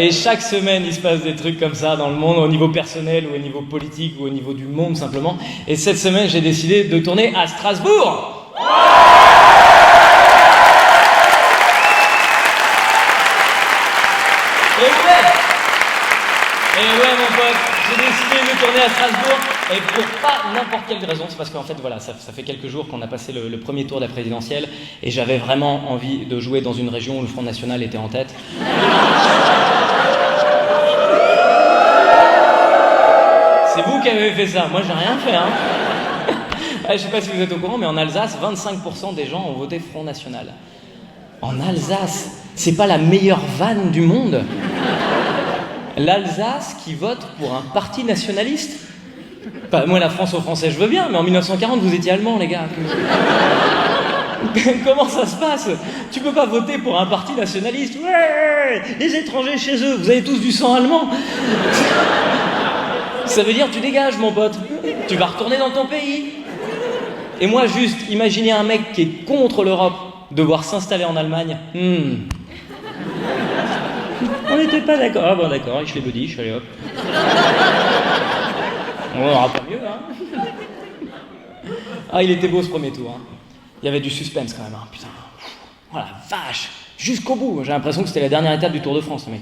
Et chaque semaine, il se passe des trucs comme ça dans le monde, au niveau personnel, ou au niveau politique, ou au niveau du monde, simplement. Et cette semaine, j'ai décidé de tourner à Strasbourg. Et ouais, mon pote, j'ai décidé de tourner à Strasbourg, et pour pas n'importe quelle raison, c'est parce qu'en fait, voilà, ça fait quelques jours qu'on a passé le premier tour de la présidentielle, et j'avais vraiment envie de jouer dans une région où le Front National était en tête. C'est vous qui avez fait ça, moi j'ai rien fait, hein. Je sais pas si vous êtes au courant, mais en Alsace, 25% des gens ont voté Front National. En Alsace, c'est pas la meilleure vanne du monde? L'Alsace qui vote pour un parti nationaliste? Bah, moi, la France aux Français, je veux bien, mais en 1940, vous étiez allemands, les gars. Comment ça se passe? Tu peux pas voter pour un parti nationaliste? Ouais, les étrangers chez eux, vous avez tous du sang allemand. Ça veut dire tu dégages, mon pote. Tu vas retourner dans ton pays. Et moi, juste, imaginez un mec qui est contre l'Europe devoir s'installer en Allemagne. On n'était pas d'accord. Ah bon, d'accord, je l'ai body, je suis allé hop. On n'aura pas mieux, hein. Ah, il était beau ce premier tour, hein. Il y avait du suspense quand même, hein. Putain. Oh la vache. Jusqu'au bout. J'ai l'impression que c'était la dernière étape du Tour de France, le mec.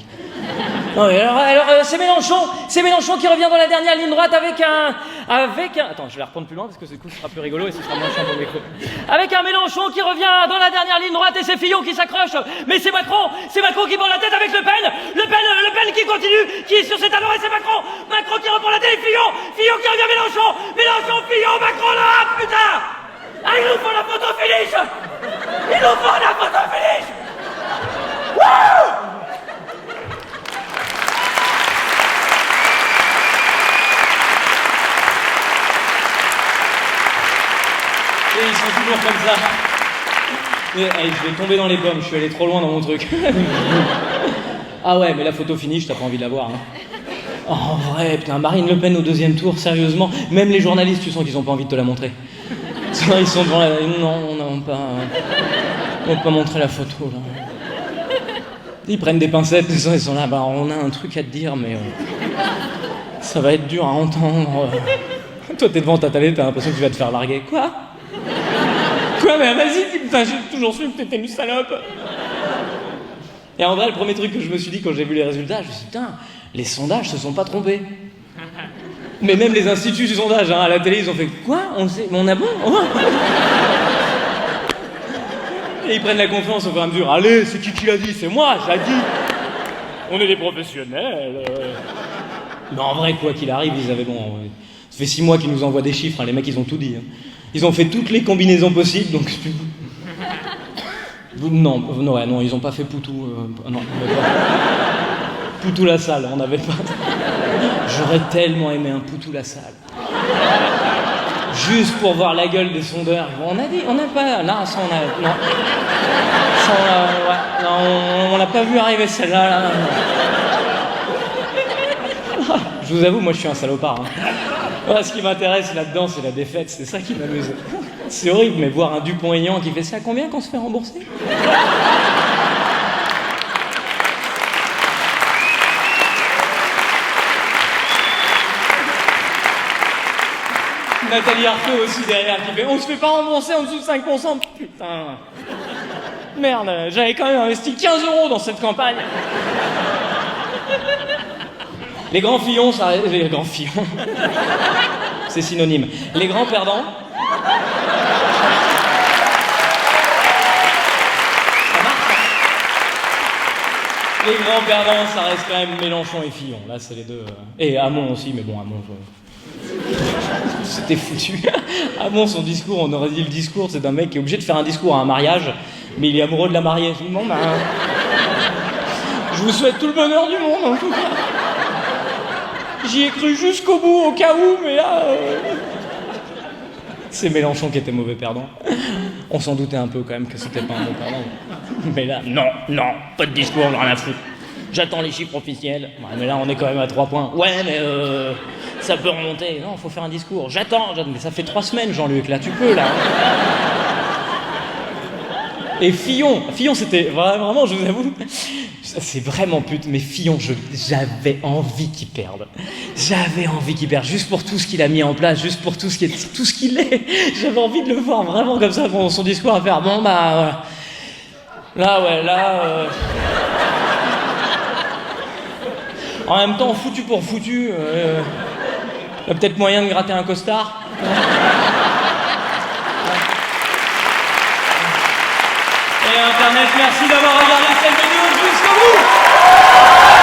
Non, mais alors c'est Mélenchon qui revient dans la dernière ligne droite avec un... Attends, je vais la reprendre plus loin parce que du coup, ce sera plus rigolo et ce sera moins chiant pour le micro. Avec un Mélenchon qui revient dans la dernière ligne droite et c'est Fillon qui s'accroche. Mais c'est Macron qui prend la tête avec Le Pen qui continue, qui est sur ses talons et c'est Macron qui reprend la tête et Fillon qui revient Mélenchon, Fillon, Macron là, putain. Ah, il nous faut la photo finish. Wouh. Et ils sont toujours comme ça. Mais hey, je vais tomber dans les pommes, je suis allé trop loin dans mon truc. Ah ouais, mais la photo finie, t'as pas envie de la voir, hein. Oh, en vrai, putain, Marine Le Pen au deuxième tour, sérieusement, même les journalistes, tu sens qu'ils ont pas envie de te la montrer. Ils sont devant la... Non, on n'a pas montré la photo, là. Ils prennent des pincettes, ils sont là, bah on a un truc à te dire, mais... ça va être dur à entendre. Toi, t'es devant ta télé, t'as l'impression que tu vas te faire larguer. Quoi, mais vas-y, putain, j'ai toujours su que t'étais une salope. Et en vrai, le premier truc que je me suis dit quand j'ai vu les résultats, je me suis dit, putain, les sondages se sont pas trompés. Mais même les instituts du sondage, hein, à la télé, ils ont fait, quoi? On a bon? Et ils prennent la confiance au fur et à mesure. Allez, c'est qui l'a dit? C'est moi, je l'ai dit. On est des professionnels. Mais en vrai, quoi qu'il arrive, ils avaient bon... Ça fait 6 mois qu'ils nous envoient des chiffres, hein, les mecs, ils ont tout dit. Hein. Ils ont fait toutes les combinaisons possibles, donc... Non, ils ont pas fait Poutou... non, Poutou la salle, on n'avait pas... J'aurais tellement aimé un Poutou la salle. Juste pour voir la gueule des sondeurs. On n'a pas... Non, ça on a... Non. Ça on a... Ouais, non, on l'a pas vu arriver celle-là, là. Je vous avoue, moi je suis un salopard. Hein. Voilà, ce qui m'intéresse là-dedans, c'est la défaite, c'est ça qui m'amuse. C'est horrible, mais voir un Dupont-Aignan qui fait ça, combien qu'on se fait rembourser? Nathalie Arthaud aussi derrière qui fait on se fait pas rembourser en dessous de 5%. Putain. Merde, j'avais quand même investi 15 € dans cette campagne. Les grands Fillons, ça... Les grands Fillons. C'est synonyme. Les grands perdants. Ça marche. Les grands perdants, ça reste quand même Mélenchon et Fillon. Là, c'est les deux. Et Hamon aussi, mais bon, Hamon... C'était foutu. Hamon, son discours, on aurait dit le discours, c'est d'un mec qui est obligé de faire un discours à un mariage, mais il est amoureux de la mariée. Je dis, bon, ben... je vous souhaite tout le bonheur du monde, en tout cas. J'y ai cru jusqu'au bout, au cas où, mais là... C'est Mélenchon qui était mauvais perdant. On s'en doutait un peu quand même que c'était pas un bon perdant. Mais là, non, pas de discours, on n'a rien à foutre. J'attends les chiffres officiels. Ouais, mais là, on est quand même à 3 points. Ouais, mais ça peut remonter. Non, faut faire un discours. J'attends. Mais ça fait 3 semaines, Jean-Luc, là, tu peux, là. Et Fillon, c'était vraiment, je vous avoue, Ça, c'est vraiment pute, mais Fillon, j'avais envie qu'il perde. J'avais envie qu'il perde, juste pour tout ce qu'il a mis en place, juste pour tout ce qu'il est. J'avais envie de le voir vraiment comme ça, son discours à faire. Bon, bah, voilà. Là. En même temps, foutu pour foutu, y a peut-être moyen de gratter un costard. Et Internet, merci d'avoir regardé cette vidéo jusqu'au bout.